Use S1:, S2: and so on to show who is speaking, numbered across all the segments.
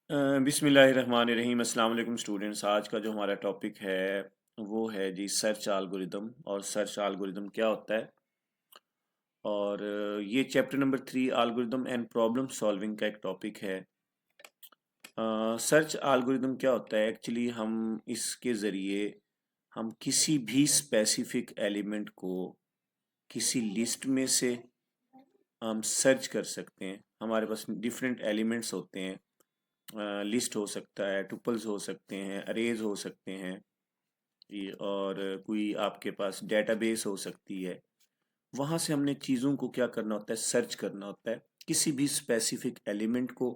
S1: बिस्मिल्लाहिर्रहमानिर्रहीम। अस्सलाम वालेकुम स्टूडेंट्स। आज का जो हमारा टॉपिक है वो है जी सर्च एल्गोरिदम। और सर्च एल्गोरिदम क्या होता है, और ये chapter number 3 algorithm and problem solving का एक टॉपिक है। सर्च एल्गोरिदम क्या होता है एक्चुअली, हम इसके ज़रिए हम किसी भी स्पेसिफिक एलिमेंट को किसी लिस्ट में से हम सर्च कर सकते हैं। हमारे पास डिफरेंट एलिमेंट्स होते हैं, लिस्ट हो सकता है, टुपल्स हो सकते हैं, अरेज हो सकते हैं, और कोई आपके पास डेटाबेस हो सकती है। वहाँ से हमने चीज़ों को क्या करना होता है, सर्च करना होता है किसी भी स्पेसिफिक एलिमेंट को,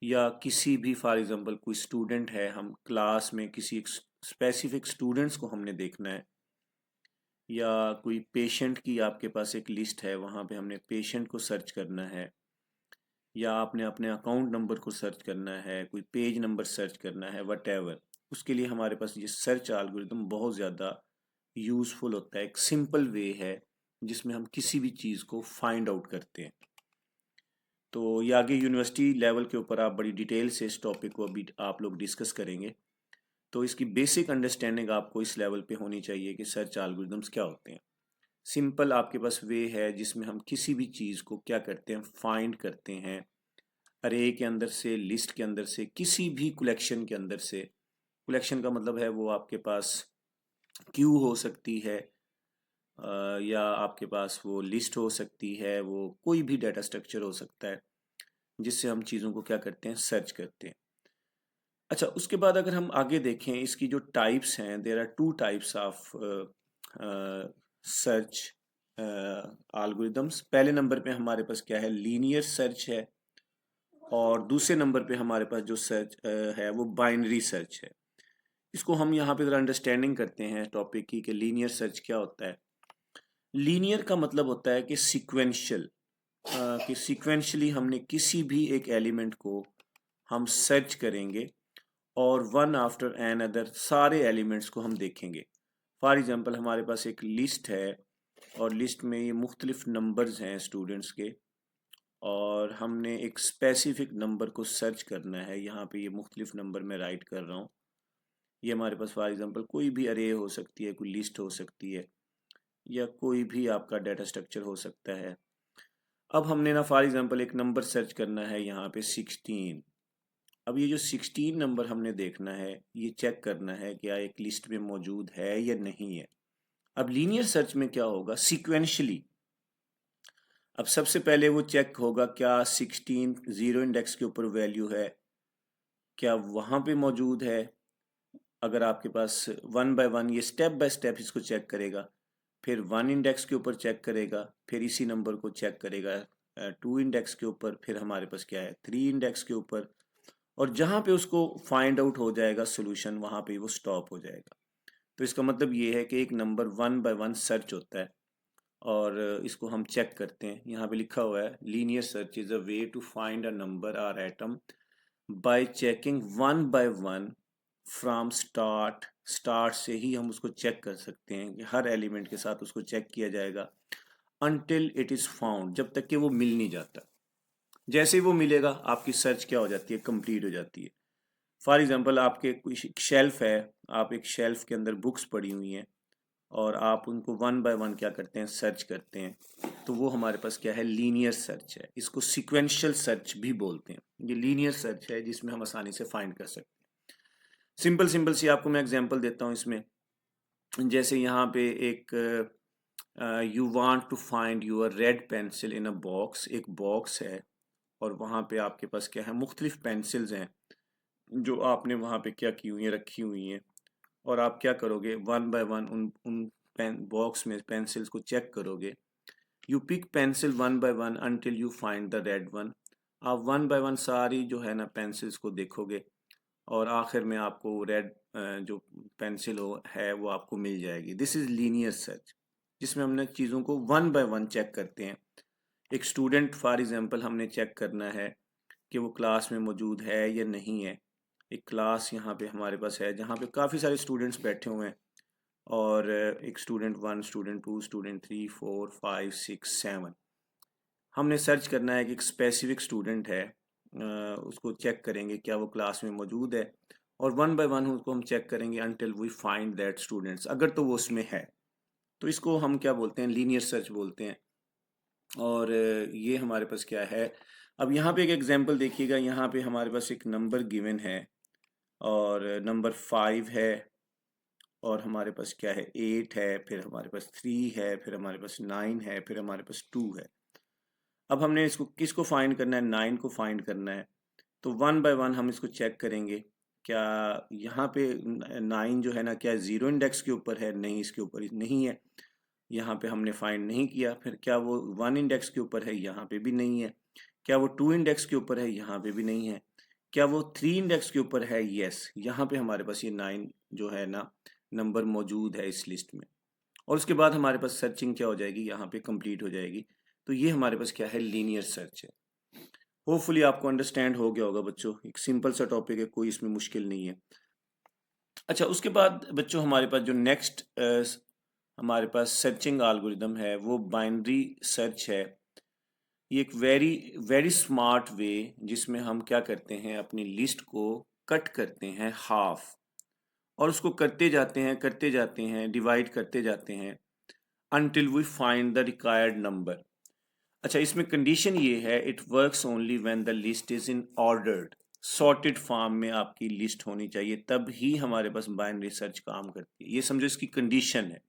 S1: या किसी भी फॉर एग्जांपल कोई स्टूडेंट है, हम क्लास में किसी स्पेसिफिक स्टूडेंट्स को हमने देखना है, या कोई पेशेंट की आपके पास एक लिस्ट है, वहाँ पे हमने पेशेंट को सर्च करना है, या आपने अपने अकाउंट नंबर को सर्च करना है, कोई पेज नंबर सर्च करना है, वटेवर। उसके लिए हमारे पास ये सर्च एल्गोरिदम बहुत ज़्यादा यूज़फुल होता है। एक सिंपल वे है जिसमें हम किसी भी चीज़ को फाइंड आउट करते हैं। तो ये आगे यूनिवर्सिटी लेवल के ऊपर आप बड़ी डिटेल से इस टॉपिक को अभी आप लोग डिस्कस करेंगे। तो इसकी बेसिक अंडरस्टैंडिंग आपको इस लेवल पे होनी चाहिए कि सर्च एल्गोरिदम्स क्या होते हैं। सिंपल आपके पास वे है जिसमें हम किसी भी चीज़ को क्या करते हैं, फाइंड करते हैं। अरे के अंदर से, लिस्ट के अंदर से, किसी भी कलेक्शन के अंदर से। कलेक्शन का मतलब है वो आपके पास क्यू हो सकती है, या आपके पास वो लिस्ट हो सकती है, वो कोई भी डाटा स्ट्रक्चर हो सकता है जिससे हम चीज़ों को क्या करते हैं, सर्च करते हैं। अच्छा, उसके बाद अगर हम आगे देखें इसकी जो टाइप्स हैं, there are two types of search algorithms. पहले नंबर पे हमारे पास क्या है, लीनियर सर्च है। और दूसरे नंबर पे हमारे पास जो सर्च है वो बाइनरी सर्च है। इसको हम यहाँ पे ज़रा अंडरस्टैंडिंग करते हैं टॉपिक की कि लीनियर सर्च क्या होता है। लीनियर का मतलब होता है कि सीक्वेंशियल, कि सीक्वेंशली हमने किसी भी एक एलिमेंट को हम सर्च करेंगे, और वन आफ्टर एन अदर सारे एलिमेंट्स को हम देखेंगे। फॉर एग्जांपल हमारे पास एक लिस्ट है, और लिस्ट में ये मुख्तलिफ नंबर्स हैं स्टूडेंट्स के, और हमने एक स्पेसिफिक नंबर को सर्च करना है। यहाँ पे ये मुख्तलिफ नंबर मैं राइट कर रहा हूँ। ये हमारे पास फॉर एग्जांपल कोई भी अरे हो सकती है, कोई लिस्ट हो सकती है, या कोई भी आपका डाटा स्ट्रक्चर हो सकता है। अब हमने ना फॉर एग्जांपल एक नंबर सर्च करना है यहाँ पे 16। अब ये जो 16 नंबर हमने देखना है, ये चेक करना है क्या एक लिस्ट में मौजूद है या नहीं है। अब लीनियर सर्च में क्या होगा, सीक्वेंशली। अब सबसे पहले वो चेक होगा क्या 16 जीरो इंडेक्स के ऊपर वैल्यू है, क्या वहाँ पे मौजूद है। अगर आपके पास वन बाय वन, ये स्टेप बाय स्टेप इसको चेक करेगा। फिर वन इंडेक्स के ऊपर चेक करेगा, फिर इसी नंबर को चेक करेगा टू इंडेक्स के ऊपर, फिर हमारे पास क्या है, थ्री इंडेक्स के ऊपर। और जहाँ पे उसको फाइंड आउट हो जाएगा सोल्यूशन, वहाँ पे वो स्टॉप हो जाएगा। तो इसका मतलब ये है कि एक number one by one search होता है, और इसको हम चेक करते हैं। यहाँ पे लिखा हुआ है linear search is a way to find a number और item by checking one by one from start. Start से ही हम उसको चेक कर सकते हैं कि हर एलिमेंट के साथ उसको चेक किया जाएगा, अनटिल इट इज़ फाउंड, जब तक कि वो मिल नहीं जाता। जैसे ही वो मिलेगा आपकी सर्च क्या हो जाती है, कंप्लीट हो जाती है। फॉर एग्जांपल आपके कोई शेल्फ है, आप एक शेल्फ के अंदर बुक्स पड़ी हुई हैं, और आप उनको वन बाय वन क्या करते हैं, सर्च करते हैं। तो वो हमारे पास क्या है, लीनियर सर्च है। इसको सीक्वेंशियल सर्च भी बोलते हैं। ये लीनियर सर्च है जिसमें हम आसानी से फाइंड कर सकते हैं। सिंपल सिंपल सी आपको मैं एग्जांपल देता हूँ इसमें। जैसे यहाँ पे एक you want to find your red pencil in a box. एक बॉक्स है, और वहाँ पे आपके पास क्या है, मुख्तलिफ पेंसिल्स हैं जो आपने वहाँ पे क्या की हुई हैं, रखी हुई हैं। और आप क्या करोगे, वन बाय वन उन उन पेन बॉक्स में पेंसिल्स को चेक करोगे। You pick pencil one by one until you find the red one. आप वन बाय वन सारी जो है ना पेंसिल्स को देखोगे, और आखिर में आपको रेड जो पेंसिल हो है वो आपको मिल जाएगी। दिस इज़ लीनियर सर्च, जिसमें हमने चीज़ों को वन बाय वन चेक करते हैं। एक स्टूडेंट फॉर एग्जांपल हमने चेक करना है कि वो क्लास में मौजूद है या नहीं है। एक क्लास यहाँ पे हमारे पास है जहाँ पे काफ़ी सारे स्टूडेंट्स बैठे हुए हैं, और एक student one, student two, student three, four, five, six, seven. हमने सर्च करना है कि एक स्पेसिफिक स्टूडेंट है, उसको चेक करेंगे क्या वो क्लास में मौजूद है, और वन बाय वन उसको हम चेक करेंगे until we find that students, अगर तो वो उसमें है तो इसको हम क्या बोलते हैं, लीनियर सर्च बोलते हैं। और ये हमारे पास क्या है, अब यहाँ पे एक एग्जांपल देखिएगा, यहाँ पे हमारे पास एक नंबर गिवन है और नंबर 5 है, और हमारे पास क्या है 8 है, फिर हमारे पास 3 है, फिर हमारे पास 9 है, फिर हमारे पास 2 है। अब हमने इसको किसको फाइंड करना है, 9 को फाइंड करना है। तो वन बाय वन हम इसको चेक करेंगे, क्या यहाँ पे 9 जो है ना, क्या जीरो इंडेक्स के ऊपर है, नहीं इसके ऊपर नहीं है, यहाँ पे हमने फाइंड नहीं किया। फिर क्या वो 1 इंडेक्स के ऊपर है, यहाँ पे भी नहीं है। क्या वो 2 इंडेक्स के ऊपर है, यहाँ पे भी नहीं है। क्या वो 3 इंडेक्स के ऊपर है, यस, यहाँ पे हमारे पास ये 9 जो है ना नंबर मौजूद है इस लिस्ट में। और उसके बाद हमारे पास सर्चिंग क्या हो जाएगी, यहाँ पे कंप्लीट हो जाएगी। तो ये हमारे पास क्या है, लीनियर सर्च है। होपफुली आपको अंडरस्टैंड हो गया होगा बच्चों, एक सिंपल सा टॉपिक है, कोई इसमें मुश्किल नहीं है। अच्छा, उसके बाद बच्चों हमारे पास जो नेक्स्ट हमारे पास सर्चिंग एल्गोरिदम है वो बाइनरी सर्च है। ये एक वेरी वेरी स्मार्ट वे जिसमें हम क्या करते हैं, अपनी लिस्ट को कट करते हैं हाफ, और उसको करते जाते हैं, डिवाइड करते जाते हैं until we find the required number। अच्छा, इसमें कंडीशन ये है, it works only when the list is in ordered sorted form में आपकी लिस्ट होनी चाहिए, तब ही हमारे पास बाइनरी सर्च काम करती है। ये समझो इसकी कंडीशन है।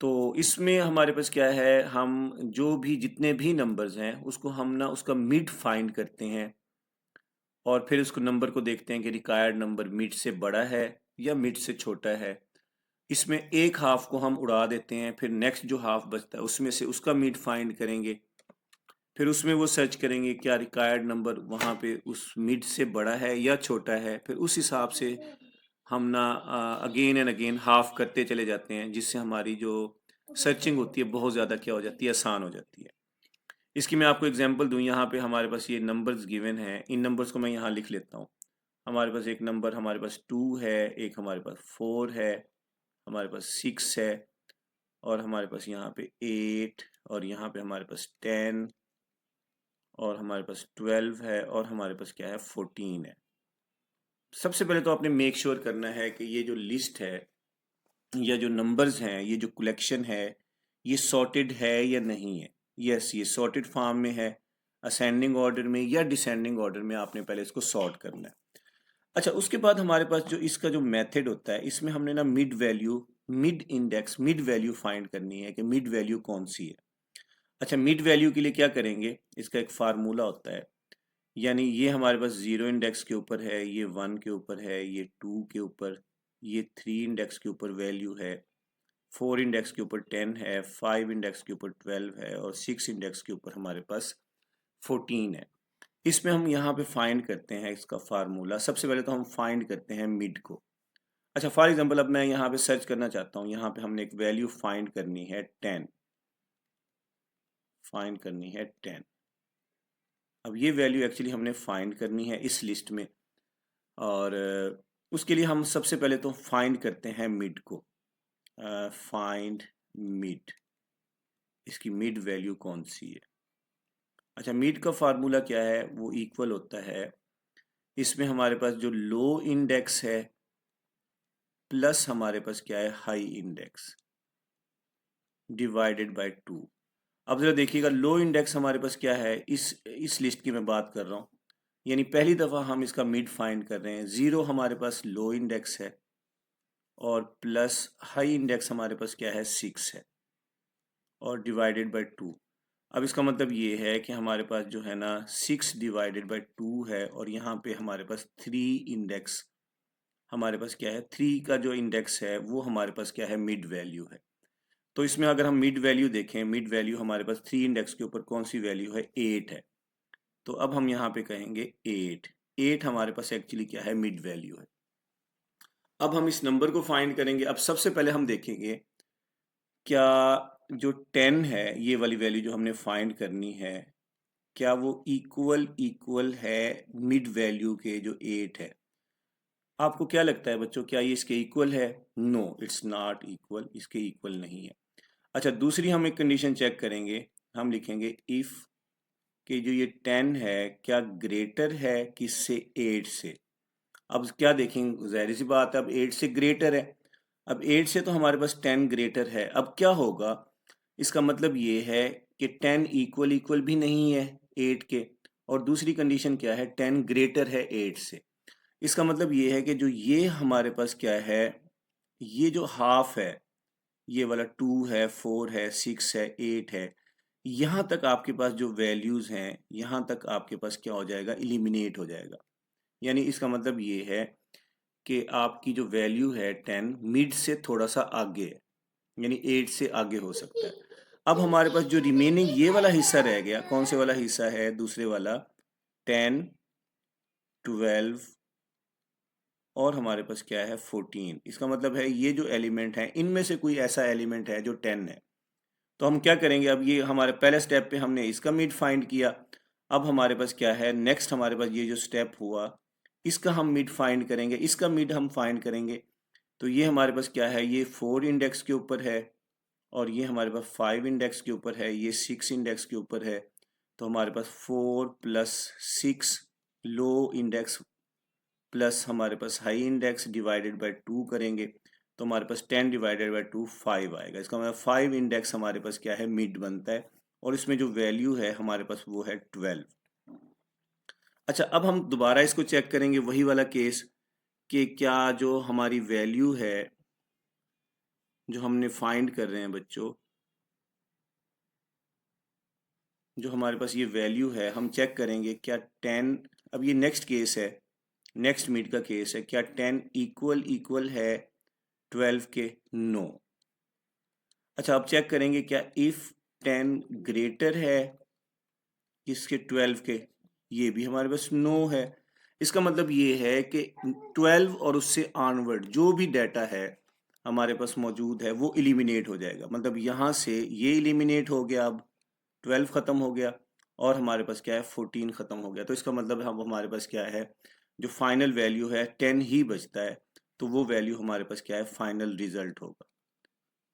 S1: तो इसमें हमारे पास क्या है, हम जो भी जितने भी नंबर्स हैं उसको हम ना उसका मिड फाइंड करते हैं, और फिर उसको नंबर को देखते हैं कि रिक्वायर्ड नंबर मिड से बड़ा है या मिड से छोटा है। इसमें एक हाफ को हम उड़ा देते हैं, फिर नेक्स्ट जो हाफ बचता है उसमें से उसका मिड फाइंड करेंगे, फिर उसमें वो सर्च करेंगे क्या रिक्वायर्ड नंबर वहाँ पे उस मिड से बड़ा है या छोटा है। फिर उस हिसाब से हम ना अगेन एंड अगेन हाफ करते चले जाते हैं, जिससे हमारी जो सर्चिंग होती है बहुत ज़्यादा क्या हो जाती है, आसान हो जाती है। इसकी मैं आपको एग्जांपल दूं, यहाँ पे हमारे पास ये नंबर्स गिवन हैं, इन नंबर्स को मैं यहाँ लिख लेता हूँ। हमारे पास एक नंबर हमारे पास 2 है, एक हमारे पास 4 है, हमारे पास 6 है, और हमारे पास यहाँ पे 8, और यहाँ पे हमारे पास 10, और हमारे पास 12 है, और हमारे पास क्या है 14 है। सबसे पहले तो आपने मेक श्योर करना है कि ये जो लिस्ट है या जो नंबर्स हैं, ये जो कलेक्शन है, ये सॉर्टेड है या नहीं है। यस, ये सॉर्टेड फॉर्म में है, असेंडिंग ऑर्डर में या डिसेंडिंग ऑर्डर में, आपने पहले इसको सॉर्ट करना है। अच्छा, उसके बाद हमारे पास जो इसका जो मेथड होता है, इसमें हमने ना mid value, mid index, mid value find करनी है कि मिड वैल्यू कौन सी है। अच्छा, मिड वैल्यू के लिए क्या करेंगे, इसका एक फार्मूला होता है, यानी ये हमारे पास 0 इंडेक्स के ऊपर है, ये 1 के ऊपर है, ये 2 के ऊपर, ये 3 इंडेक्स के ऊपर वैल्यू है, 4 इंडेक्स के ऊपर 10 है, 5 इंडेक्स के ऊपर 12 है, और 6 इंडेक्स के ऊपर हमारे पास 14 है। इसमें हम यहाँ पे फाइंड करते हैं इसका फार्मूला। सबसे पहले तो हम फाइंड करते हैं मिड को। अच्छा, फॉर एग्जांपल अब मैं यहाँ पे सर्च करना चाहता हूँ, यहाँ पे हमने एक वैल्यू फाइंड करनी है 10, फाइंड करनी है 10। अब ये वैल्यू एक्चुअली हमने फाइंड करनी है इस लिस्ट में, और उसके लिए हम सबसे पहले तो फाइंड करते हैं मिड को। फाइंड मिड, इसकी मिड वैल्यू कौन सी है। अच्छा, मिड का फार्मूला क्या है, वो इक्वल होता है, इसमें हमारे पास जो लो इंडेक्स है प्लस हमारे पास क्या है हाई इंडेक्स, डिवाइडेड बाय 2। अब जरा देखिएगा, लो इंडेक्स हमारे पास क्या है, इस लिस्ट की मैं बात कर रहा हूँ, यानी पहली दफ़ा हम इसका मिड फाइंड कर रहे हैं। 0 हमारे पास लो इंडेक्स है, और प्लस हाई इंडेक्स हमारे पास क्या है 6 है, और डिवाइडेड बाय 2। अब इसका मतलब ये है कि हमारे पास जो है ना 6 डिवाइडेड बाय 2 है, और यहाँ पे हमारे पास 3 इंडेक्स, हमारे पास क्या है 3 का जो इंडेक्स है वो हमारे पास क्या है मिड वैल्यू है। तो इसमें अगर हम मिड वैल्यू देखें, मिड वैल्यू हमारे पास 3 इंडेक्स के ऊपर कौन सी वैल्यू है, 8 है। तो अब हम यहाँ पे कहेंगे 8 हमारे पास एक्चुअली क्या है मिड वैल्यू है। अब हम इस नंबर को फाइंड करेंगे। अब सबसे पहले हम देखेंगे क्या जो 10 है, ये वाली वैल्यू जो हमने फाइंड करनी है, क्या वो इक्वल है मिड वैल्यू के जो 8 है। आपको क्या लगता है बच्चों, क्या ये इसके इक्वल है? नो, इट्स नॉट इक्वल, इसके इक्वल नहीं है। अच्छा, दूसरी हम एक कंडीशन चेक करेंगे, हम लिखेंगे इफ कि जो ये 10 है क्या ग्रेटर है किससे, 8 से। अब क्या देखेंगे, जाहिर सी बात है अब 8 से ग्रेटर है। अब 8 से तो हमारे पास 10 ग्रेटर है। अब क्या होगा, इसका मतलब ये है कि 10 इक्वल इक्वल भी नहीं है 8 के, और दूसरी कंडीशन क्या है, 10 ग्रेटर है 8 से। इसका मतलब ये है कि जो ये हमारे पास क्या है, ये जो हाफ है, ये वाला 2 है, 4 है, 6 है, 8 है, यहाँ तक आपके पास जो वैल्यूज़ हैं, यहाँ तक आपके पास क्या हो जाएगा, इलिमिनेट हो जाएगा। यानी इसका मतलब ये है कि आपकी जो वैल्यू है 10 मिड से थोड़ा सा आगे है, यानी 8 से आगे हो सकता है। अब हमारे पास जो रिमेनिंग ये वाला हिस्सा रह गया, कौन से वाला हिस्सा है, दूसरे वाला 10, 12 और हमारे पास क्या है 14। इसका मतलब है ये जो एलिमेंट है इनमें से कोई ऐसा एलिमेंट है जो 10 है। तो हम क्या करेंगे, अब ये हमारे पहले स्टेप पे हमने इसका मिड फाइंड किया। अब हमारे पास क्या है, नेक्स्ट हमारे पास ये जो स्टेप हुआ इसका हम मिड फाइंड करेंगे, इसका मिड हम फाइंड करेंगे। तो ये हमारे पास क्या है, ये 4 इंडेक्स के ऊपर है और ये हमारे पास 5 इंडेक्स के ऊपर है, ये 6 इंडेक्स के ऊपर है। तो हमारे पास 4 + 6 लो इंडेक्स प्लस हमारे पास हाई इंडेक्स डिवाइडेड बाय 2 करेंगे तो हमारे पास 10 डिवाइडेड बाय 2 5 आएगा। इसका मतलब 5 इंडेक्स हमारे पास क्या है, मिड बनता है, और इसमें जो वैल्यू है हमारे पास वो है 12। अच्छा, अब हम दोबारा इसको चेक करेंगे वही वाला केस कि क्या जो हमारी वैल्यू है जो हमने फाइंड कर रहे हैं बच्चों, जो हमारे पास ये वैल्यू है हम चेक करेंगे क्या 10, अब ये नेक्स्ट केस है, नेक्स्ट मिड का केस है, क्या 10 इक्वल इक्वल है 12 के, नो। अच्छा, अब चेक करेंगे क्या इफ 10 ग्रेटर है किसके, 12 के, ये भी हमारे पास नो है। इसका मतलब ये है कि 12 और उससे ऑनवर्ड जो भी डाटा है हमारे पास मौजूद है वो इलिमिनेट हो जाएगा। मतलब यहाँ से ये इलिमिनेट हो गया, अब 12 ख़त्म हो गया और हमारे पास क्या है 14 ख़त्म हो गया। तो इसका मतलब हम हमारे पास क्या है, जो फाइनल वैल्यू है 10 ही बचता है, तो वो वैल्यू हमारे पास क्या है, फाइनल रिजल्ट होगा।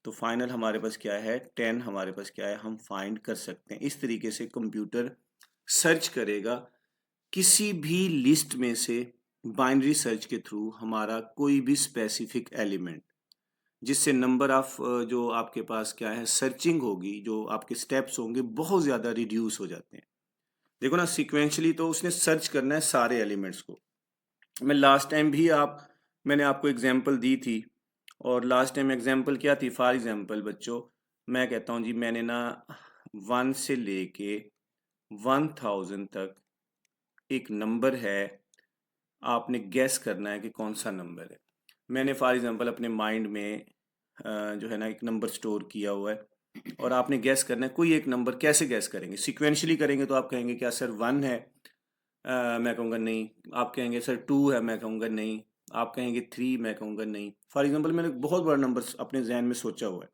S1: तो फाइनल हमारे पास क्या है 10 हमारे पास क्या है, हम फाइंड कर सकते हैं। इस तरीके से कंप्यूटर सर्च करेगा किसी भी लिस्ट में से बाइनरी सर्च के थ्रू हमारा कोई भी स्पेसिफिक एलिमेंट, जिससे नंबर ऑफ जो आपके पास क्या है सर्चिंग होगी, जो आपके स्टेप्स होंगे बहुत ज़्यादा रिड्यूस हो जाते हैं। देखो ना, सिक्वेंशली तो उसने सर्च करना है सारे एलिमेंट्स को। मैं लास्ट टाइम भी मैंने आपको एग्जांपल दी थी, और लास्ट टाइम एग्जांपल क्या थी, फॉर एग्जांपल बच्चों मैं कहता हूँ जी, मैंने ना 1 से लेके 1000 तक एक नंबर है, आपने गैस करना है कि कौन सा नंबर है। मैंने फॉर एग्जांपल अपने माइंड में जो है ना एक नंबर स्टोर किया हुआ है और आपने गैस करना है कोई एक नंबर। कैसे गैस करेंगे, सिक्वेंशली करेंगे तो आप कहेंगे क्या सर 1 है, मैं कहूँगा नहीं। आप कहेंगे सर 2 है, मैं कहूँगा नहीं। आप कहेंगे 3, मैं कहूँगा नहीं। फॉर एग्जांपल मैंने एक बहुत बड़ा नंबर अपने जहन में सोचा हुआ है।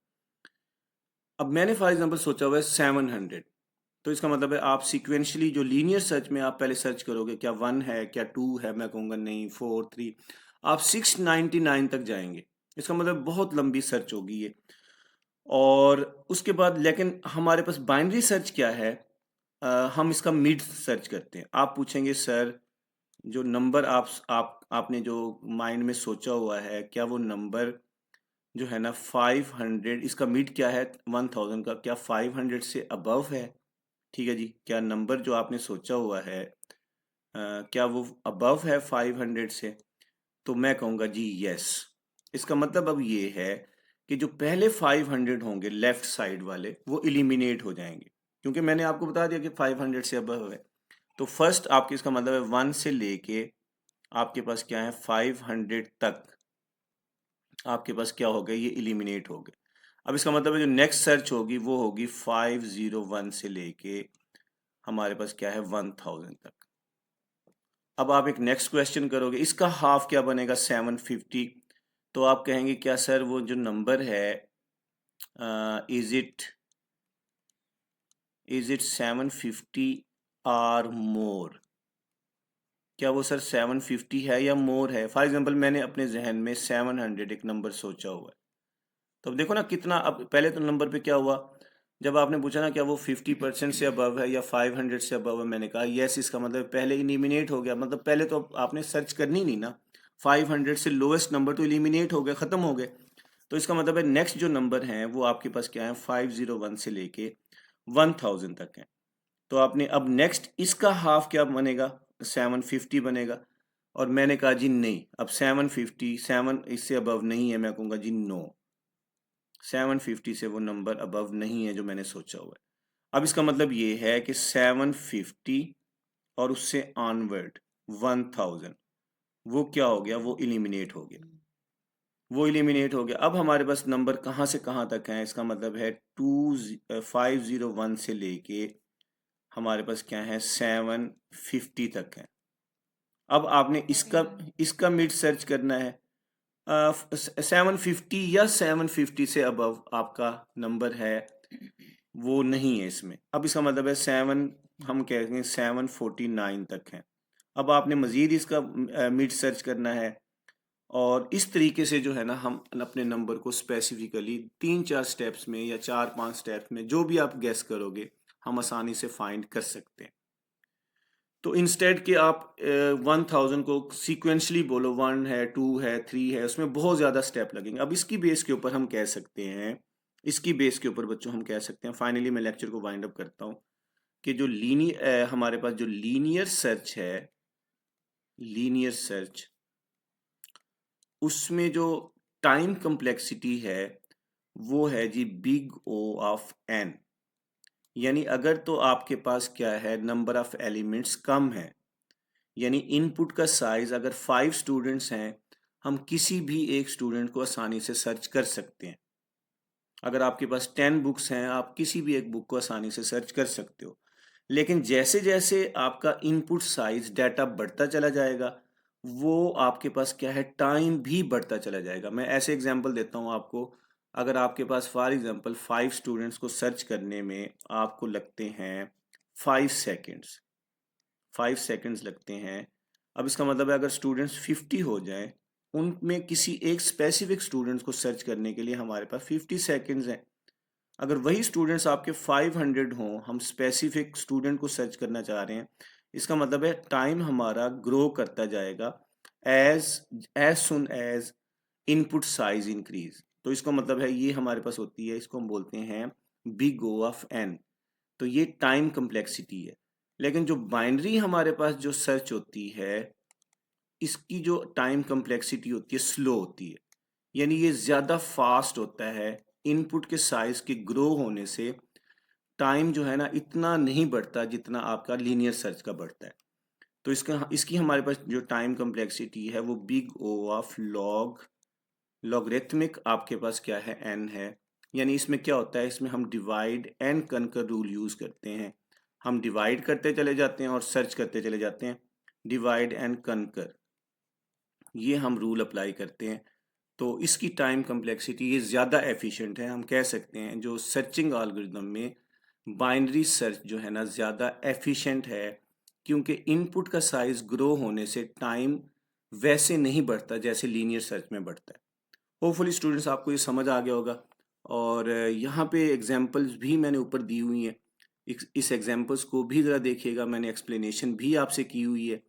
S1: अब मैंने फॉर एग्जांपल सोचा हुआ है 700, तो इसका मतलब है आप सिक्वेंशली जो लीनियर सर्च में आप पहले सर्च करोगे क्या 1 है, क्या 2 है, मैं कहूँगा नहीं, 4, 3, आप 699 तक जाएंगे। इसका मतलब बहुत लंबी सर्च होगी ये। और उसके बाद लेकिन हमारे पास बाइनरी सर्च क्या है, हम इसका मिड सर्च करते हैं। आप पूछेंगे सर जो नंबर आपने जो माइंड में सोचा हुआ है, क्या वो नंबर जो है ना 500, इसका मिड क्या है 1000 का, क्या 500 से अबव है? ठीक है जी, क्या नंबर जो आपने सोचा हुआ है क्या वो अबव है 500 से? तो मैं कहूँगा जी यस। इसका मतलब अब ये है कि जो पहले 500 होंगे लेफ्ट साइड वाले वो इलिमिनेट हो जाएंगे, क्योंकि मैंने आपको बता दिया कि 500 से अबव है। तो फर्स्ट आपके, इसका मतलब है 1 से लेके आपके पास क्या है 500 तक आपके पास क्या हो गए, ये इलिमिनेट हो गए। अब इसका मतलब है जो नेक्स्ट सर्च होगी वो होगी 501 से लेके हमारे पास क्या है 1000 तक। अब आप एक नेक्स्ट क्वेश्चन करोगे, इसका हाफ क्या बनेगा 750। तो आप कहेंगे क्या सर वो जो नंबर है इज इट 750 आर मोर? क्या वो सर 750 है या मोर है? फॉर एग्जांपल मैंने अपने जहन में 700 एक नंबर सोचा हुआ है। तो अब देखो ना कितना, अब पहले तो नंबर पे क्या हुआ, जब आपने पूछा ना क्या वो 50% से अबव है या 500 से अबव है, मैंने कहा यस, इसका मतलब पहले इलिमिनेट हो गया, मतलब पहले तो आपने सर्च करनी नहीं ना, 500 से लोएस्ट नंबर तो इलिमिनेट हो गए, ख़त्म हो गए। तो इसका मतलब है नेक्स्ट जो नंबर हैं वो आपके पास क्या है, 501 से लेके 1000 तक है। तो आपने अब नेक्स्ट इसका हाफ क्या बनेगा, 750 बनेगा। और मैंने कहा जी नहीं, अब 7 इससे अबव नहीं है, मैं कहूँगा जी नो, 750 से वो नंबर अबव नहीं है जो मैंने सोचा हुआ है। अब इसका मतलब ये है कि 750 और उससे ऑनवर्ड 1000, वो क्या हो गया, वो इलिमिनेट हो गया, वो इलिमिनेट हो गया। अब हमारे पास नंबर कहाँ से कहाँ तक है, इसका मतलब है 501 से लेके हमारे पास क्या है 750 तक है। अब आपने इसका इसका मिड सर्च करना है, 750 या 750 से अबव आपका नंबर है वो नहीं है इसमें। अब इसका मतलब है हम कहेंगे 749 तक है। अब आपने मजीद इसका मिड सर्च करना है, और इस तरीके से जो है ना हम अपने नंबर को स्पेसिफिकली 3-4 स्टेप्स में या 4-5 स्टेप्स में जो भी आप गेस करोगे हम आसानी से फाइंड कर सकते हैं। तो इंस्टेड कि आप 1000 को सीक्वेंशली बोलो, 1 है, 2 है, 3 है, उसमें बहुत ज़्यादा स्टेप लगेंगे। अब इसकी बेस के ऊपर हम कह सकते हैं, इसकी बेस के ऊपर बच्चों हम कह सकते हैं, फाइनली मैं लेक्चर को वाइंड अप करता हूँ, कि जो हमारे पास जो लीनियर सर्च है, लीनियर सर्च, उसमें जो टाइम कम्प्लेक्सिटी है वो है जी बिग O ऑफ n। यानी अगर तो आपके पास क्या है, नंबर ऑफ एलिमेंट्स कम है, यानी इनपुट का साइज अगर 5 स्टूडेंट्स हैं, हम किसी भी एक स्टूडेंट को आसानी से सर्च कर सकते हैं। अगर आपके पास 10 बुक्स हैं, आप किसी भी एक बुक को आसानी से सर्च कर सकते हो। लेकिन जैसे जैसे आपका इनपुट साइज डाटा बढ़ता चला जाएगा, वो आपके पास क्या है, टाइम भी बढ़ता चला जाएगा। मैं ऐसे एग्जांपल देता हूँ आपको। अगर आपके पास फॉर एग्जांपल 5 स्टूडेंट्स को सर्च करने में आपको लगते हैं 5 सेकेंड्स, 5 सेकेंड्स लगते हैं। अब इसका मतलब है अगर स्टूडेंट्स 50 हो जाएं, उनमें किसी एक स्पेसिफिक स्टूडेंट्स को सर्च करने के लिए हमारे पास 50 सेकेंड्स हैं। अगर वही स्टूडेंट्स आपके 500 हों, हम स्पेसिफिक स्टूडेंट को सर्च करना चाह रहे हैं, इसका मतलब है टाइम हमारा ग्रो करता जाएगा as as soon as input size increase. तो इसका मतलब है ये हमारे पास होती है, इसको हम बोलते हैं बिग O ऑफ n। तो ये टाइम कम्प्लेक्सिटी है। लेकिन जो बाइनरी हमारे पास जो सर्च होती है, इसकी जो टाइम कम्प्लेक्सिटी होती है स्लो होती है, यानी ये ज़्यादा फास्ट होता है। इनपुट के साइज के ग्रो होने से टाइम जो है ना इतना नहीं बढ़ता जितना आपका लीनियर सर्च का बढ़ता है। तो इसकी हमारे पास जो टाइम कम्प्लेक्सिटी है वो बिग O ऑफ लॉगरिथमिक आपके पास क्या है, n है। यानी इसमें क्या होता है, इसमें हम divide and conquer rule use करते हैं। हम डिवाइड करते चले जाते हैं और सर्च करते चले जाते हैं, डिवाइड एंड कनकर, ये हम रूल अप्लाई करते हैं। तो इसकी टाइम कम्प्लेक्सिटी ये ज़्यादा एफिशिएंट है। हम कह सकते हैं जो सर्चिंग एल्गोरिदम में बाइनरी सर्च जो है ना ज़्यादा एफिशिएंट है, क्योंकि इनपुट का साइज ग्रो होने से टाइम वैसे नहीं बढ़ता जैसे लीनियर सर्च में बढ़ता है। होपफुली स्टूडेंट्स आपको ये समझ आ गया होगा। और यहाँ पे एग्जांपल्स भी मैंने ऊपर दी हुई हैं, इस एग्जांपल्स को भी ज़रा देखिएगा, मैंने एक्सप्लेनेशन भी आपसे की हुई है।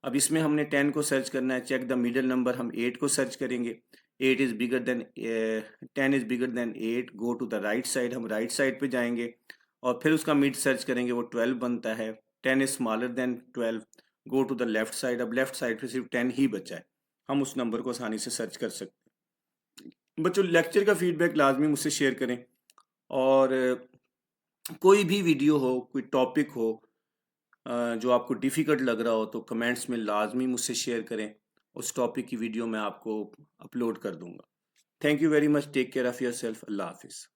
S1: अब इसमें हमने 10 को सर्च करना है, चेक द मिडल नंबर, हम 8 को सर्च करेंगे। 8 is bigger than 10 is bigger than 8, go to the right side, हम राइट साइड पे जाएंगे और फिर उसका मिड सर्च करेंगे, वो 12 बनता है। 10 is smaller than 12, go to the left side, अब लेफ्ट साइड पे सिर्फ 10 ही बचा है, हम उस नंबर को आसानी से सर्च कर सकते हैं। बच्चों लेक्चर का फीडबैक लाजमी मुझसे शेयर करें, और कोई भी वीडियो हो, कोई टॉपिक हो जो आपको डिफ़िकल्ट लग रहा हो, तो कमेंट्स में लाजमी मुझसे शेयर करें, उस टॉपिक की वीडियो मैं आपको अपलोड कर दूंगा। Thank you very much, take care of your yourself हाफिज़।